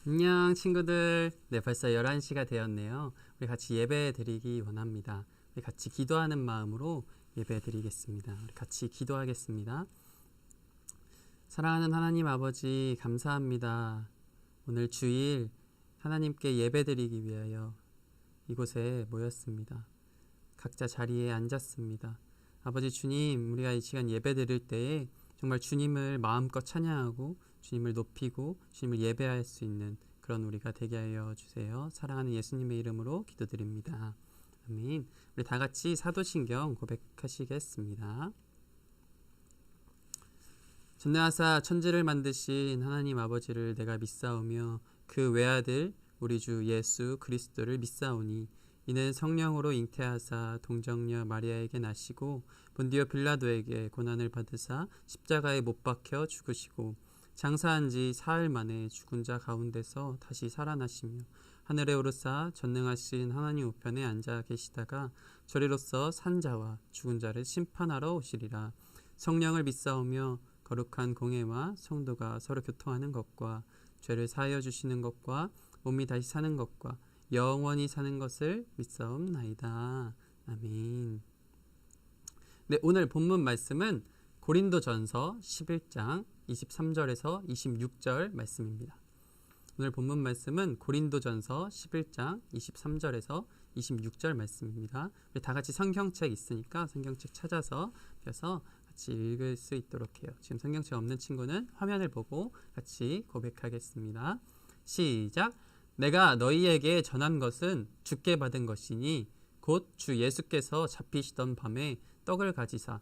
안녕 친구들. 네, 벌써 11시가 되었네요. 우리 같이 예배 드리기 원합니다. 우리 같이 기도하는 마음으로 예배 드리겠습니다. 우리 같이 기도하겠습니다. 사랑하는 하나님 아버지, 감사합니다. 오늘 주일 하나님께 예배 드리기 위하여 이곳에 모였습니다. 각자 자리에 앉았습니다. 아버지 주님, 우리가 이 시간 예배 드릴 때에 정말 주님을 마음껏 찬양하고 주님을 높이고 주님을 예배할 수 있는 그런 우리가 되게 하여 주세요. 사랑하는 예수님의 이름으로 기도드립니다. 아멘. 우리 다 같이 사도신경 고백하시겠습니다. 전능하사 천지를 만드신 하나님 아버지를 내가 믿사오며 그 외아들 우리 주 예수 그리스도를 믿사오니 이는 성령으로 잉태하사 동정녀 마리아에게 나시고 본디오 빌라도에게 고난을 받으사 십자가에 못 박혀 죽으시고 장사한 지 사흘 만에 죽은 자 가운데서 다시 살아나시며 하늘에 오르사 전능하신 하나님 우편에 앉아 계시다가 저리로서 산 자와 죽은 자를 심판하러 오시리라. 성령을 믿사오며 거룩한 공회와 성도가 서로 교통하는 것과 죄를 사하여 주시는 것과 몸이 다시 사는 것과 영원히 사는 것을 믿사옵나이다. 아멘. 네, 오늘 본문 말씀은 고린도전서 11장 23절에서 26절 말씀입니다. 오늘 본문 말씀은 고린도전서 11장 23절에서 26절 말씀입니다. 우리 다 같이 성경책 있으니까 성경책 찾아서 펴서 같이 읽을 수 있도록 해요. 지금 성경책 없는 친구는 화면을 보고 같이 고백하겠습니다. 시작. 내가 너희에게 전한 것은 주께 받은 것이니 곧 주 예수께서 잡히시던 밤에 떡을 가지사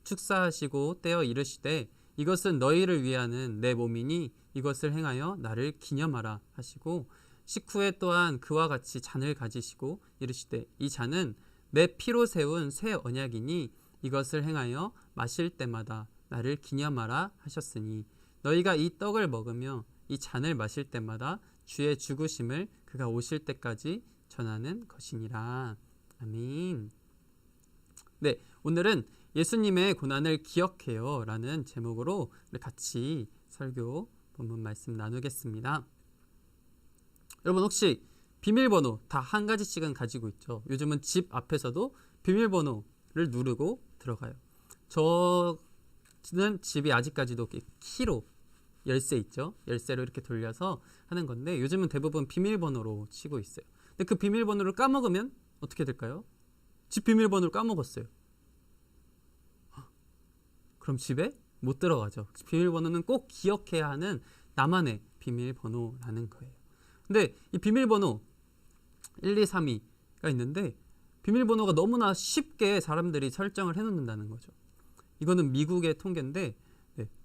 축사하시고 떼어 이르시되 이것은 너희를 위하는 내 몸이니 이것을 행하여 나를 기념하라 하시고 식후에 또한 그와 같이 잔을 가지시고 이르시되 이 잔은 내 피로 세운 새 언약이니 이것을 행하여 마실 때마다 나를 기념하라 하셨으니 너희가 이 떡을 먹으며 이 잔을 마실 때마다 주의 죽으심을 그가 오실 때까지 전하는 것이니라. 아멘. 네, 오늘은 예수님의 고난을 기억해요 라는 제목으로 같이 설교 본문 말씀 나누겠습니다. 여러분 혹시 비밀번호 다 한 가지씩은 가지고 있죠? 요즘은 집 앞에서도 비밀번호를 누르고 들어가요. 저는 집이 아직까지도 키로 열쇠 있죠? 열쇠로 이렇게 돌려서 하는 건데 요즘은 대부분 비밀번호로 치고 있어요. 근데 그 비밀번호를 까먹으면 어떻게 될까요? 집 비밀번호를 까먹었어요. 그럼 집에 못 들어가죠. 비밀번호는 꼭 기억해야 하는 나만의 비밀번호라는 거예요. 근데 이 비밀번호 1, 2, 3, 2가 있는데 비밀번호가 너무나 쉽게 사람들이 설정을 해놓는다는 거죠. 이거는 미국의 통계인데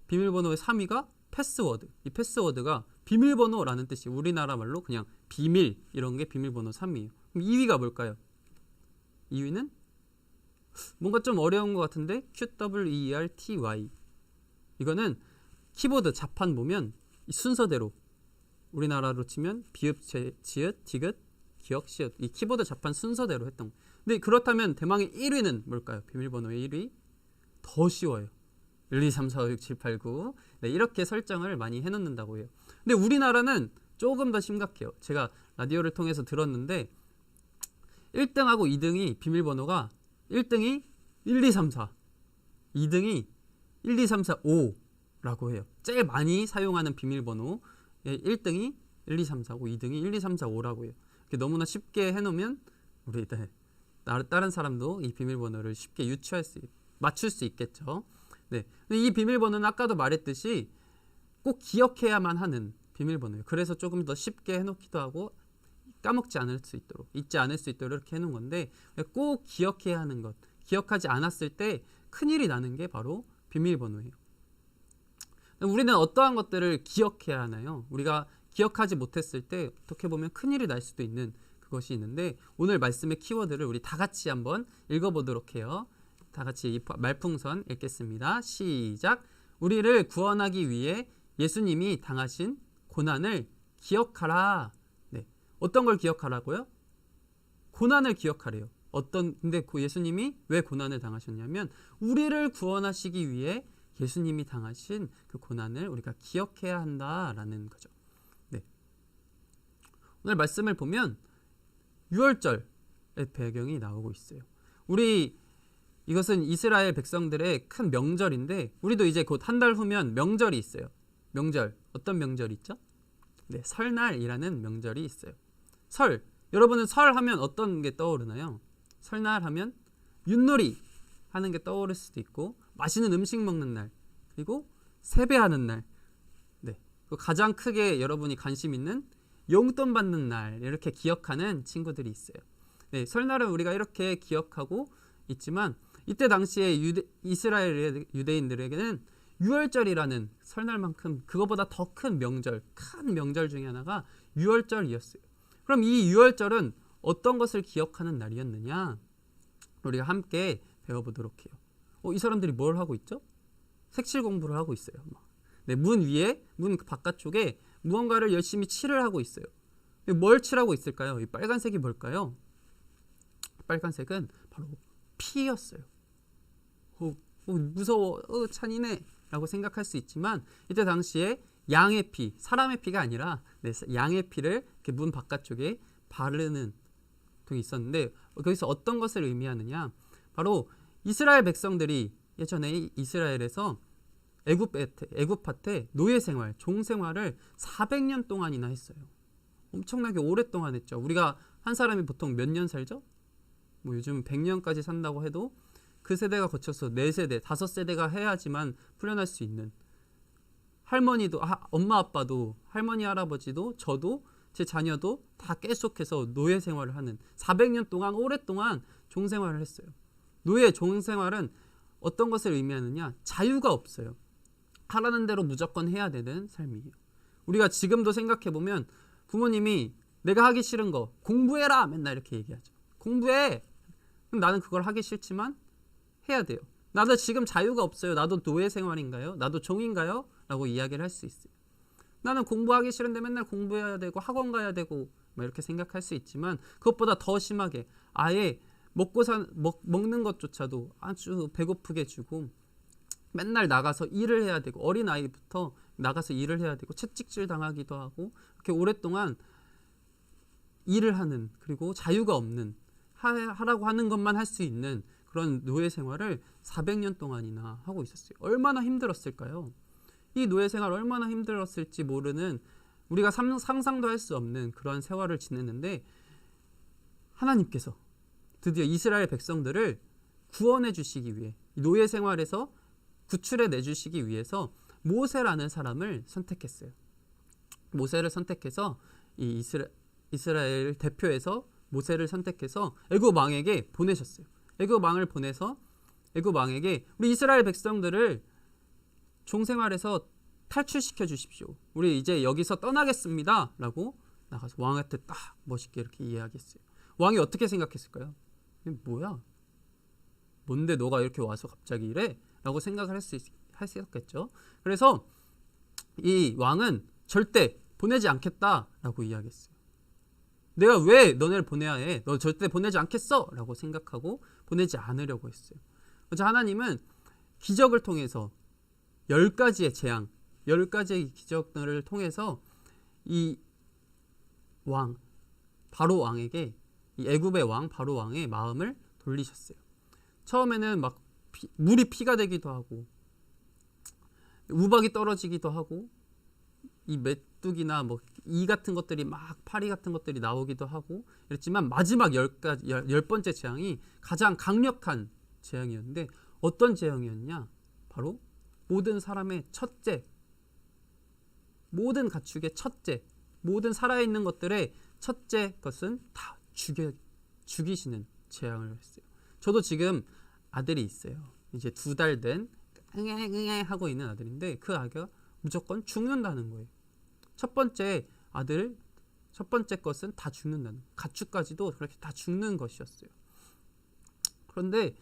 비밀번호의 3위가 패스워드. 이 패스워드가 비밀번호라는 뜻이 우리나라 말로 그냥 비밀 이런 게 비밀번호 3위예요. 그럼 2위가 뭘까요? 2위는 뭔가 좀 어려운 것 같은데 QWERTY. 이거는 키보드 자판 보면 이 순서대로 우리나라로 치면 비읍, 지읒, 디귿, 기역, 시읒 이 키보드 자판 순서대로 했던 거. 근데 그렇다면 대망의 1위는 뭘까요? 비밀번호의 1위 더 쉬워요. 1, 2, 3, 4, 5, 6, 7, 8, 9 네, 이렇게 설정을 많이 해놓는다고 해요. 근데 우리나라는 조금 더 심각해요. 제가 라디오를 통해서 들었는데 1등하고 2등이 비밀번호가 1등이 1, 2, 3, 4 2등이 1, 2, 3, 4, 5라고 해요. 제일 많이 사용하는 비밀번호 1등이 1, 2, 3, 4, 5 2등이 1, 2, 3, 4, 5라고 해요. 너무나 쉽게 해놓으면 우리 다른 사람도 이 비밀번호를 쉽게 맞출 수 있겠죠. 네, 이 비밀번호는 아까도 말했듯이 꼭 기억해야만 하는 비밀번호예요. 그래서 조금 더 쉽게 해놓기도 하고 까먹지 않을 수 있도록 잊지 않을 수 있도록 이렇게 해놓은 건데 꼭 기억해야 하는 것 기억하지 않았을 때 큰일이 나는 게 바로 비밀번호예요. 우리는 어떠한 것들을 기억해야 하나요? 우리가 기억하지 못했을 때 어떻게 보면 큰일이 날 수도 있는 그것이 있는데 오늘 말씀의 키워드를 우리 다 같이 한번 읽어보도록 해요. 다 같이 이 말풍선 읽겠습니다. 시작. 우리를 구원하기 위해 예수님이 당하신 고난을 기억하라. 네. 어떤 걸 기억하라고요? 고난을 기억하래요. 근데 그 예수님이 왜 고난을 당하셨냐면 우리를 구원하시기 위해 예수님이 당하신 그 고난을 우리가 기억해야 한다라는 거죠. 네. 오늘 말씀을 보면 유월절의 배경이 나오고 있어요. 이것은 이스라엘 백성들의 큰 명절인데 우리도 이제 곧 한 달 후면 명절이 있어요. 명절, 어떤 명절이 있죠? 네, 설날이라는 명절이 있어요. 여러분은 설 하면 어떤 게 떠오르나요? 설날 하면 윷놀이 하는 게 떠오를 수도 있고 맛있는 음식 먹는 날, 그리고 세배하는 날, 네, 가장 크게 여러분이 관심 있는 용돈 받는 날, 이렇게 기억하는 친구들이 있어요. 네, 설날은 우리가 이렇게 기억하고 있지만 이때 당시에 이스라엘 유대인들에게는 유월절이라는 설날만큼 그거보다 더 큰 명절 중에 하나가 유월절이었어요. 그럼 이 유월절은 어떤 것을 기억하는 날이었느냐? 우리가 함께 배워보도록 해요. 이 사람들이 뭘 하고 있죠? 색칠 공부를 하고 있어요. 네, 문 바깥쪽에 무언가를 열심히 칠을 하고 있어요. 뭘 칠하고 있을까요? 이 빨간색이 뭘까요? 빨간색은 바로 피였어요. 무서워, 찬이네 라고 생각할 수 있지만 이때 당시에 양의 피, 사람의 피가 아니라 양의 피를 이렇게 문 바깥쪽에 바르는 등이 있었는데 거기서 어떤 것을 의미하느냐? 바로 이스라엘 백성들이 예전에 이스라엘에서 애굽한테 노예 생활, 종 생활을 400년 동안이나 했어요. 엄청나게 오랫동안 했죠. 우리가 한 사람이 보통 몇 년 살죠? 요즘 100년까지 산다고 해도 그 세대가 거쳐서 4세대, 5세대가 해야지만 풀려날 수 있는, 할머니도, 엄마 아빠도, 할머니 할아버지도, 저도, 제 자녀도 다 계속해서 노예 생활을 하는 400년 동안 오랫동안 종 생활을 했어요. 노예 종 생활은 어떤 것을 의미하느냐? 자유가 없어요. 하라는 대로 무조건 해야 되는 삶이에요. 우리가 지금도 생각해보면 부모님이 내가 하기 싫은 거 공부해라 맨날 이렇게 얘기하죠. 공부해. 그럼 나는 그걸 하기 싫지만 해야 돼요. 나도 지금 자유가 없어요. 나도 노예 생활인가요? 나도 종인가요? 라고 이야기를 할 수 있어요. 나는 공부하기 싫은데 맨날 공부해야 되고 학원 가야 되고 이렇게 생각할 수 있지만 그것보다 더 심하게 아예 먹는 것조차도 아주 배고프게 주고 맨날 나가서 일을 해야 되고 어린아이부터 나가서 일을 해야 되고 채찍질 당하기도 하고 이렇게 오랫동안 일을 하는, 그리고 자유가 없는, 하라고 하는 것만 할 수 있는 그런 노예 생활을 400년 동안이나 하고 있었어요. 얼마나 힘들었을까요? 이 노예 생활 얼마나 힘들었을지 모르는, 우리가 상상도 할 수 없는 그런 세월을 지냈는데 하나님께서 드디어 이스라엘 백성들을 구원해 주시기 위해, 노예 생활에서 구출해 내주시기 위해서 모세라는 사람을 선택했어요. 모세를 선택해서 이 이스라엘 대표에서 모세를 선택해서 애굽 왕에게 보내셨어요. 애굽 왕을 보내서 애굽 왕에게 우리 이스라엘 백성들을 종생활에서 탈출시켜 주십시오. 우리 이제 여기서 떠나겠습니다. 라고 나가서 왕한테 딱 멋있게 이렇게 이야기했어요. 왕이 어떻게 생각했을까요? 뭐야? 뭔데 너가 이렇게 와서 갑자기 이래? 라고 생각을 할 수 있었겠죠. 그래서 이 왕은 절대 보내지 않겠다라고 이야기했어요. 내가 왜 너네를 보내야 해? 너 절대 보내지 않겠어! 라고 생각하고 보내지 않으려고 했어요. 그래서 하나님은 기적을 통해서 10가지의 재앙, 10가지의 기적들을 통해서 이 왕, 바로 왕에게, 이 애굽의 왕, 바로 왕의 마음을 돌리셨어요. 처음에는 막 물이 피가 되기도 하고 우박이 떨어지기도 하고 이 메뚜기나 이 같은 것들이 막 파리 같은 것들이 나오기도 하고 이랬지만 마지막 10번째 재앙이 가장 강력한 재앙이었는데 어떤 재앙이었냐? 바로 모든 사람의 첫째, 모든 가축의 첫째, 모든 살아있는 것들의 첫째 것은 다 죽이시는 재앙을 했어요. 저도 지금 아들이 있어요. 이제 2달 된 응애 하고 있는 아들인데 그 아기가 무조건 죽는다는 거예요. 첫 번째 것은 다 죽는다는, 가축까지도 그렇게 다 죽는 것이었어요. 그런데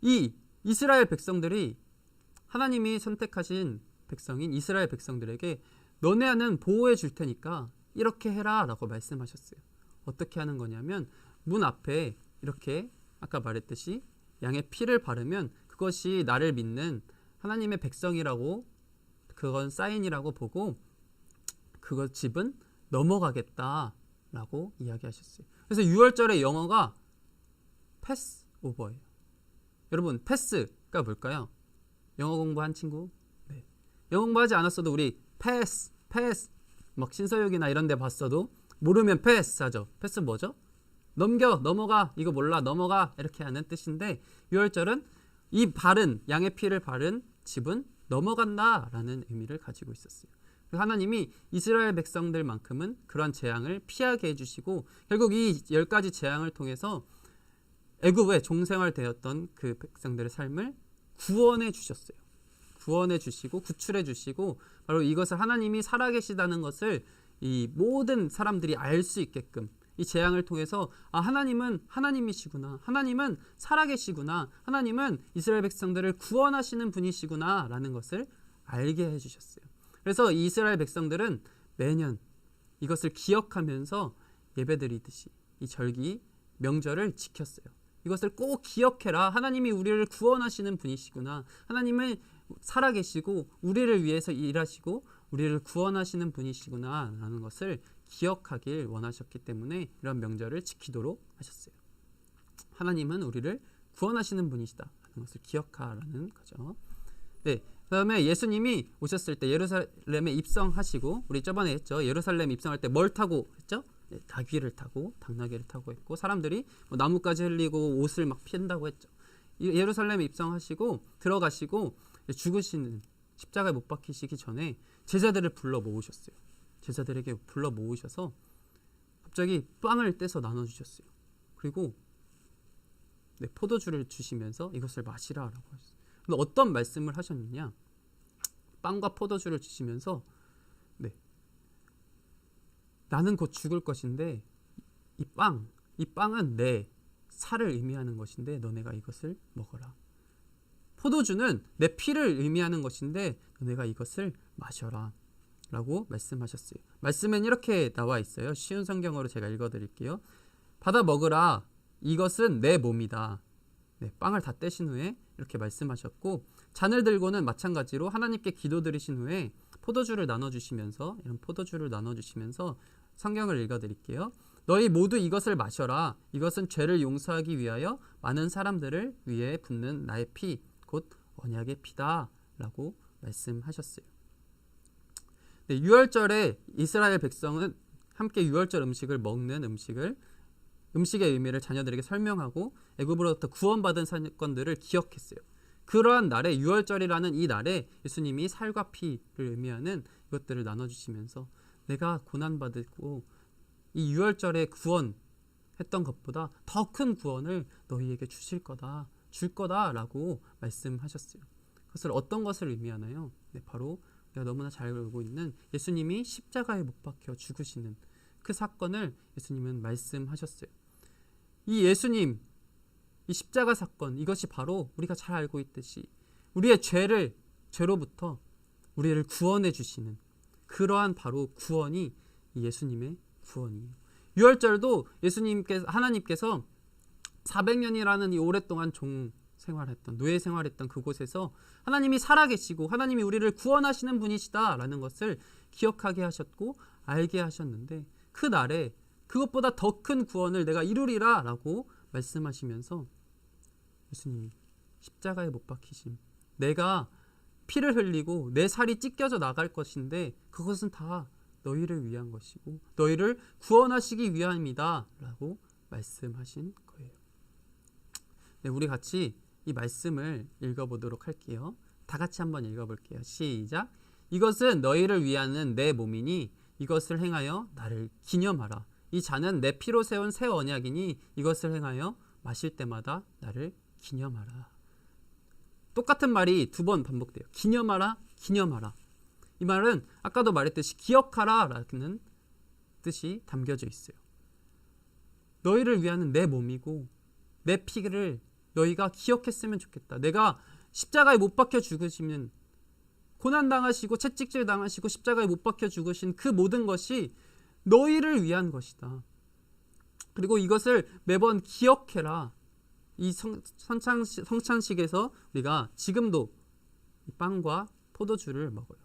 이 이스라엘 백성들이, 하나님이 선택하신 백성인 이스라엘 백성들에게 너네는 보호해 줄 테니까 이렇게 해라 라고 말씀하셨어요. 어떻게 하는 거냐면 문 앞에 이렇게 아까 말했듯이 양의 피를 바르면 그것이 나를 믿는 하나님의 백성이라고, 그건 사인이라고 보고 그것 집은 넘어가겠다 라고 이야기하셨어요. 그래서 6월절의 영어가 패스오버예요. 여러분, 패스가 뭘까요? 영어 공부한 친구? 네. 영어 공부하지 않았어도 우리 패스 막 신서유기나 이런 데 봤어도 모르면 패스 하죠. 패스 뭐죠? 넘겨, 넘어가, 이거 몰라, 넘어가, 이렇게 하는 뜻인데 6월절은 이 바른, 양의 피를 바른 집은 넘어간다 라는 의미를 가지고 있었어요. 하나님이 이스라엘 백성들만큼은 그러한 재앙을 피하게 해주시고 결국 이 10가지 재앙을 통해서 애굽에 종생활 되었던 그 백성들의 삶을 구원해 주셨어요. 구원해 주시고 구출해 주시고 바로 이것을 하나님이 살아계시다는 것을 이 모든 사람들이 알 수 있게끔 이 재앙을 통해서 하나님은 하나님이시구나, 하나님은 살아계시구나, 하나님은 이스라엘 백성들을 구원하시는 분이시구나 라는 것을 알게 해주셨어요. 그래서 이스라엘 백성들은 매년 이것을 기억하면서 예배드리듯이 이 절기 명절을 지켰어요. 이것을 꼭 기억해라, 하나님이 우리를 구원하시는 분이시구나, 하나님은 살아계시고 우리를 위해서 일하시고 우리를 구원하시는 분이시구나 라는 것을 기억하길 원하셨기 때문에 이런 명절을 지키도록 하셨어요. 하나님은 우리를 구원하시는 분이시다 라는 것을 기억하라는 거죠. 네, 그 다음에 예수님이 오셨을 때 예루살렘에 입성하시고, 우리 저번에 했죠. 예루살렘 입성할 때 뭘 타고 했죠? 네, 나귀를 타고, 당나귀를 타고 했고, 사람들이 뭐 나뭇가지 흘리고 옷을 막 피한다고 했죠. 예루살렘에 입성하시고 들어가시고 죽으시는, 십자가에 못 박히시기 전에 제자들을 불러 모으셨어요. 제자들에게 불러 모으셔서 갑자기 빵을 떼서 나눠주셨어요. 그리고 네, 포도주를 주시면서 이것을 마시라라고 하셨어요. 근데 어떤 말씀을 하셨느냐? 빵과 포도주를 주시면서 네, 나는 곧 죽을 것인데 이 빵은 내 살을 의미하는 것인데 너네가 이것을 먹어라. 포도주는 내 피를 의미하는 것인데 너네가 이것을 마셔라 라고 말씀하셨어요. 말씀엔 이렇게 나와 있어요. 쉬운 성경어로 제가 읽어드릴게요. 받아 먹으라, 이것은 내 몸이다. 네, 빵을 다 떼신 후에 이렇게 말씀하셨고, 잔을 들고는 마찬가지로 하나님께 기도드리신 후에 포도주를 나눠주시면서, 이런 포도주를 나눠주시면서 성경을 읽어드릴게요. 너희 모두 이것을 마셔라. 이것은 죄를 용서하기 위하여 많은 사람들을 위해 붓는 나의 피, 곧 언약의 피다 라고 말씀하셨어요. 네, 6월절에 이스라엘 백성은 함께 6월절 음식을 먹는 음식의 의미를 자녀들에게 설명하고 애굽으로부터 구원받은 사건들을 기억했어요. 그러한 날에 6월절이라는 이 날에 예수님이 살과 피를 의미하는 이것들을 나눠주시면서 내가 고난받고 이 6월절에 구원했던 것보다 더 큰 구원을 너희에게 줄 거다라고 말씀하셨어요. 그것을 어떤 것을 의미하나요? 네, 바로 우리가 너무나 잘 알고 있는 예수님이 십자가에 못 박혀 죽으시는 그 사건을 예수님은 말씀하셨어요. 이 예수님, 이 십자가 사건, 이것이 바로 우리가 잘 알고 있듯이 우리의 죄로부터 우리를 구원해 주시는 그러한 바로 구원이 이 예수님의 구원이에요. 6월절도 하나님께서 400년이라는 이 오랫동안 노예 생활했던 그곳에서 하나님이 살아계시고 하나님이 우리를 구원하시는 분이시다라는 것을 기억하게 하셨고 알게 하셨는데, 그 날에 그것보다 더 큰 구원을 내가 이루리라 라고 말씀하시면서 예수님이 십자가에 못 박히심, 내가 피를 흘리고 내 살이 찢겨져 나갈 것인데 그것은 다 너희를 위한 것이고 너희를 구원하시기 위함이다 라고 말씀하신 거예요. 네, 우리 같이 이 말씀을 읽어보도록 할게요. 다 같이 한번 읽어볼게요. 시작. 이것은 너희를 위하는 내 몸이니 이것을 행하여 나를 기념하라. 이 잔은 내 피로 세운 새 언약이니 이것을 행하여 마실 때마다 나를 기념하라. 똑같은 말이 두 번 반복돼요. 기념하라, 기념하라. 이 말은 아까도 말했듯이 기억하라 라는 뜻이 담겨져 있어요. 너희를 위하는 내 몸이고 내 피를 너희가 기억했으면 좋겠다. 내가 십자가에 못 박혀 죽으시면 고난당하시고 채찍질 당하시고 십자가에 못 박혀 죽으신 그 모든 것이 너희를 위한 것이다. 그리고 이것을 매번 기억해라. 이 성찬식에서 우리가 지금도 빵과 포도주를 먹어요.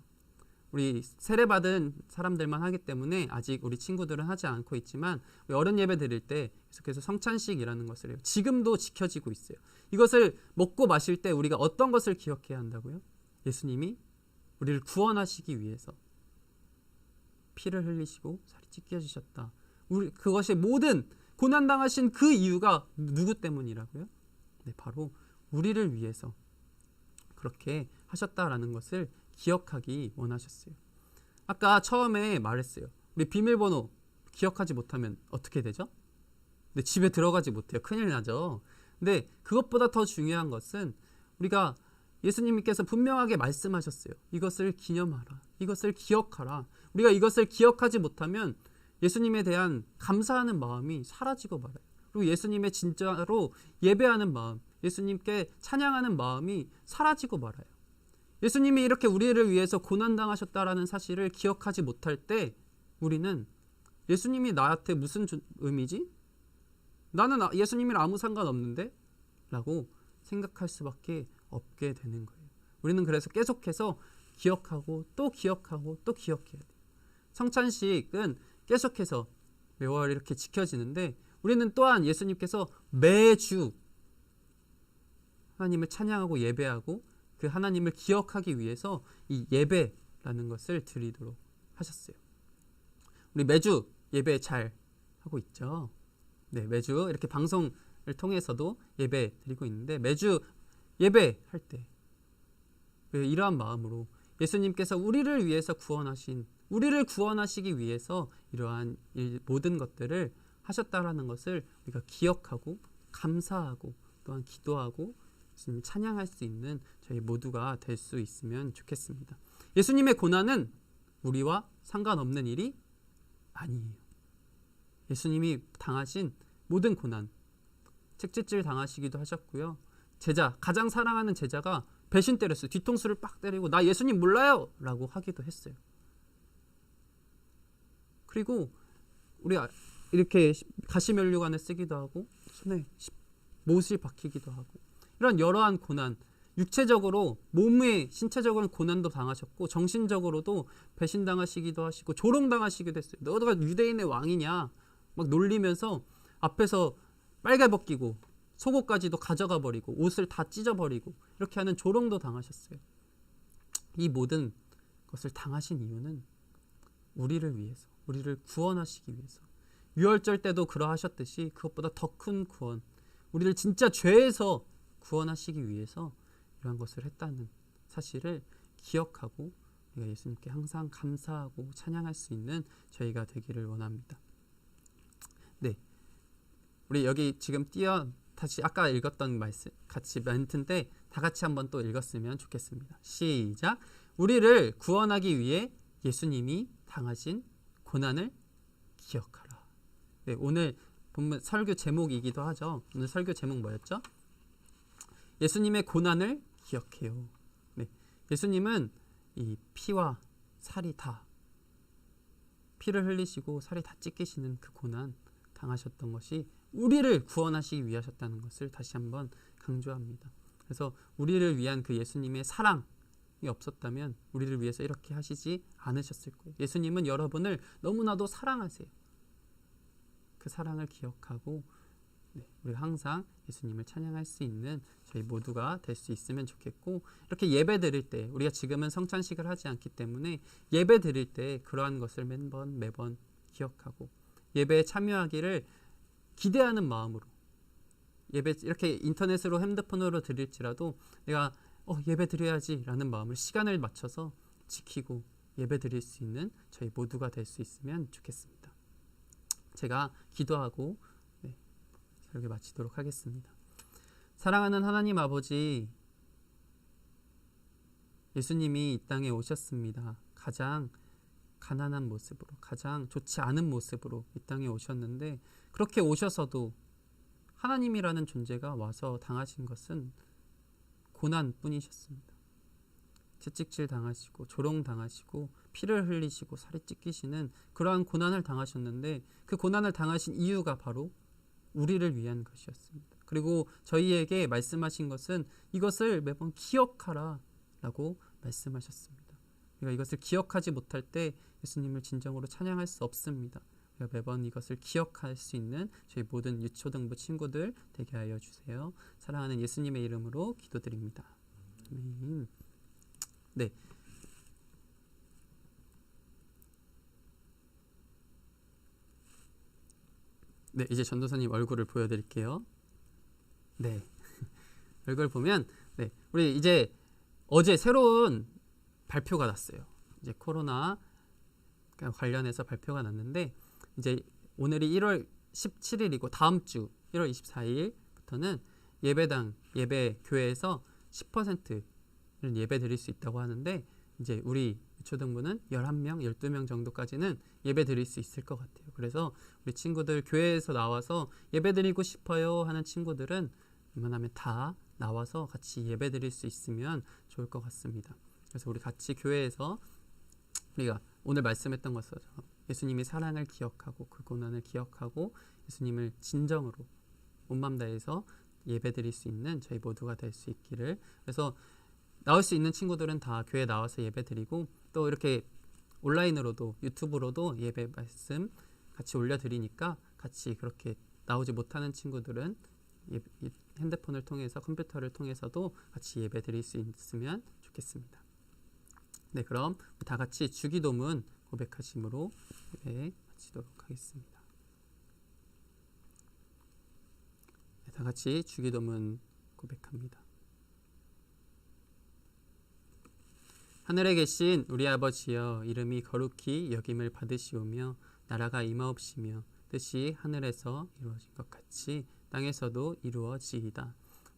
우리 세례받은 사람들만 하기 때문에 아직 우리 친구들은 하지 않고 있지만 우리 어른 예배 드릴 때 계속해서 성찬식이라는 것을 해요. 지금도 지켜지고 있어요. 이것을 먹고 마실 때 우리가 어떤 것을 기억해야 한다고요? 예수님이 우리를 구원하시기 위해서 피를 흘리시고 살이 찢겨지셨다. 그것이 모든 고난당하신 그 이유가 누구 때문이라고요? 네, 바로 우리를 위해서 그렇게 하셨다라는 것을 기억하기 원하셨어요. 아까 처음에 말했어요. 우리 비밀번호 기억하지 못하면 어떻게 되죠? 근데 집에 들어가지 못해요. 큰일 나죠. 근데 그것보다 더 중요한 것은 우리가 예수님께서 분명하게 말씀하셨어요. 이것을 기념하라. 이것을 기억하라. 우리가 이것을 기억하지 못하면 예수님에 대한 감사하는 마음이 사라지고 말아요. 그리고 예수님의 진짜로 예배하는 마음, 예수님께 찬양하는 마음이 사라지고 말아요. 예수님이 이렇게 우리를 위해서 고난당하셨다라는 사실을 기억하지 못할 때 우리는 예수님이 나한테 무슨 의미지? 나는 예수님이랑 아무 상관없는데? 라고 생각할 수밖에 없게 되는 거예요. 우리는 그래서 계속해서 기억하고 또 기억하고 또 기억해야 돼요. 성찬식은 계속해서 매월 이렇게 지켜지는데 우리는 또한 예수님께서 매주 하나님을 찬양하고 예배하고 그 하나님을 기억하기 위해서 이 예배라는 것을 드리도록 하셨어요. 우리 매주 예배 잘 하고 있죠. 네, 매주 이렇게 방송을 통해서도 예배 드리고 있는데 매주 예배할 때 이러한 마음으로 예수님께서 우리를 위해서 우리를 구원하시기 위해서 이러한 모든 것들을 하셨다라는 것을 우리가 기억하고 감사하고 또한 기도하고 예수님 찬양할 수 있는 저희 모두가 될 수 있으면 좋겠습니다. 예수님의 고난은 우리와 상관없는 일이 아니에요. 예수님이 당하신 모든 고난, 책짓질 당하시기도 하셨고요. 가장 사랑하는 제자가 배신 때렸어요. 뒤통수를 빡 때리고 나 예수님 몰라요! 라고 하기도 했어요. 그리고 우리 이렇게 가시면류관을 쓰기도 하고 손에 못을 박히기도 하고 이런 여러한 고난, 육체적으로 몸의 신체적인 고난도 당하셨고 정신적으로도 배신당하시기도 하시고 조롱당하시기도 했어요. 너가 유대인의 왕이냐 막 놀리면서 앞에서 빨개 벗기고 속옷까지도 가져가 버리고 옷을 다 찢어버리고 이렇게 하는 조롱도 당하셨어요. 이 모든 것을 당하신 이유는 우리를 위해서, 우리를 구원하시기 위해서. 유월절 때도 그러하셨듯이 그것보다 더 큰 구원, 우리를 진짜 죄에서 구원하시기 위해서 이러한 것을 했다는 사실을 기억하고 우리가 예수님께 항상 감사하고 찬양할 수 있는 저희가 되기를 원합니다. 네, 우리 여기 지금 다시 아까 읽었던 말씀 같이 멘트인데 다 같이 한번 또 읽었으면 좋겠습니다. 시작. 우리를 구원하기 위해 예수님이 당하신 고난을 기억하라. 네, 오늘 본문 설교 제목이기도 하죠. 오늘 설교 제목 뭐였죠? 예수님의 고난을 기억해요. 네, 예수님은 이 피와 살이 다 피를 흘리시고 살이 다 찢기시는 그 고난 당하셨던 것이 우리를 구원하시기 위하셨다는 것을 다시 한번 강조합니다. 그래서 우리를 위한 그 예수님의 사랑이 없었다면 우리를 위해서 이렇게 하시지 않으셨을 거예요. 예수님은 여러분을 너무나도 사랑하세요. 그 사랑을 기억하고 우리가 항상 예수님을 찬양할 수 있는 저희 모두가 될 수 있으면 좋겠고, 이렇게 예배 드릴 때 우리가 지금은 성찬식을 하지 않기 때문에 예배 드릴 때 그러한 것을 매번 기억하고 예배에 참여하기를 기대하는 마음으로, 예배 이렇게 인터넷으로 핸드폰으로 드릴지라도 내가 예배 드려야지 라는 마음을 시간을 맞춰서 지키고 예배 드릴 수 있는 저희 모두가 될 수 있으면 좋겠습니다. 제가 기도하고 설교 마치도록 하겠습니다. 사랑하는 하나님 아버지, 예수님이 이 땅에 오셨습니다. 가장 가난한 모습으로, 가장 좋지 않은 모습으로 이 땅에 오셨는데, 그렇게 오셔서도 하나님이라는 존재가 와서 당하신 것은 고난뿐이셨습니다. 채찍질 당하시고 조롱 당하시고 피를 흘리시고 살이 찢기시는 그러한 고난을 당하셨는데, 그 고난을 당하신 이유가 바로 우리를 위한 것이었습니다. 그리고 저희에게 말씀하신 것은 이것을 매번 기억하라 라고 말씀하셨습니다. 우리가 이것을 기억하지 못할 때 예수님을 진정으로 찬양할 수 없습니다. 우리가 매번 이것을 기억할 수 있는 저희 모든 유초등부 친구들 되게 하여 주세요. 사랑하는 예수님의 이름으로 기도드립니다. 아멘. 네. 네, 이제 전도사님 얼굴을 보여드릴게요. 네, 얼굴 보면, 네, 우리 이제 어제 새로운 발표가 났어요. 이제 코로나 관련해서 발표가 났는데, 이제 오늘이 1월 17일이고 다음 주 1월 24일부터는 예배당, 예배 교회에서 10%는 예배 드릴 수 있다고 하는데, 이제 우리 초등부는 11명, 12명 정도까지는 예배 드릴 수 있을 것 같아요. 그래서 우리 친구들 교회에서 나와서 예배 드리고 싶어요 하는 친구들은 웬만하면 다 나와서 같이 예배 드릴 수 있으면 좋을 것 같습니다. 그래서 우리 같이 교회에서 우리가 오늘 말씀했던 것처럼 예수님의 사랑을 기억하고 그 고난을 기억하고 예수님을 진정으로 온맘 다해서 예배 드릴 수 있는 저희 모두가 될 수 있기를. 그래서 나올 수 있는 친구들은 다 교회 나와서 예배 드리고, 또 이렇게 온라인으로도 유튜브로도 예배 말씀 같이 올려드리니까 같이 그렇게 나오지 못하는 친구들은 핸드폰을 통해서 컴퓨터를 통해서도 같이 예배 드릴 수 있으면 좋겠습니다. 네, 그럼 다 같이 주기도문 고백하심으로 예배 마치도록 하겠습니다. 네, 다 같이 주기도문 고백합니다. 하늘에 계신 우리 아버지여, 이름이 거룩히 여김을 받으시오며 나라가 임하옵시며 뜻이 하늘에서 이루어진 것 같이 땅에서도 이루어지이다.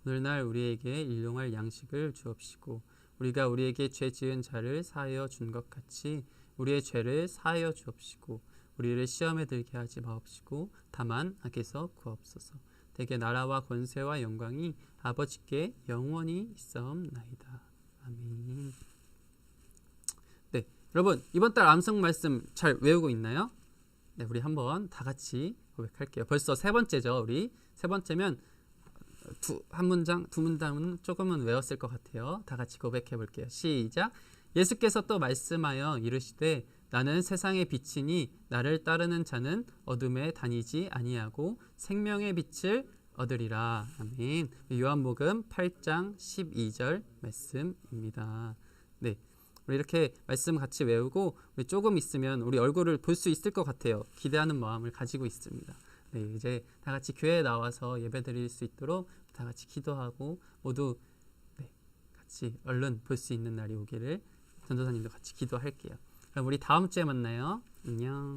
오늘날 우리에게 일용할 양식을 주옵시고 우리가 우리에게 죄 지은 자를 사하여 준 것 같이 우리의 죄를 사하여 주옵시고 우리를 시험에 들게 하지 마옵시고 다만 악에서 구하옵소서. 대개 나라와 권세와 영광이 아버지께 영원히 있사옵나이다. 아멘. 네, 여러분 이번 달 암송 말씀 잘 외우고 있나요? 네, 우리 한번 다 같이 고백할게요. 벌써 세 번째죠. 우리 세 번째면 한 문장, 두 문장은 조금은 외웠을 것 같아요. 다 같이 고백해 볼게요. 시작. 예수께서 또 말씀하여 이르시되 나는 세상의 빛이니 나를 따르는 자는 어둠에 다니지 아니하고 생명의 빛을 얻으리라. 아멘. 요한복음 8장 12절 말씀입니다. 네, 우리 이렇게 말씀 같이 외우고 우리 조금 있으면 우리 얼굴을 볼 수 있을 것 같아요. 기대하는 마음을 가지고 있습니다. 네, 이제 다 같이 교회에 나와서 예배 드릴 수 있도록 다 같이 기도하고 모두 네, 같이 얼른 볼 수 있는 날이 오기를 전도사님도 같이 기도할게요. 그럼 우리 다음 주에 만나요. 안녕.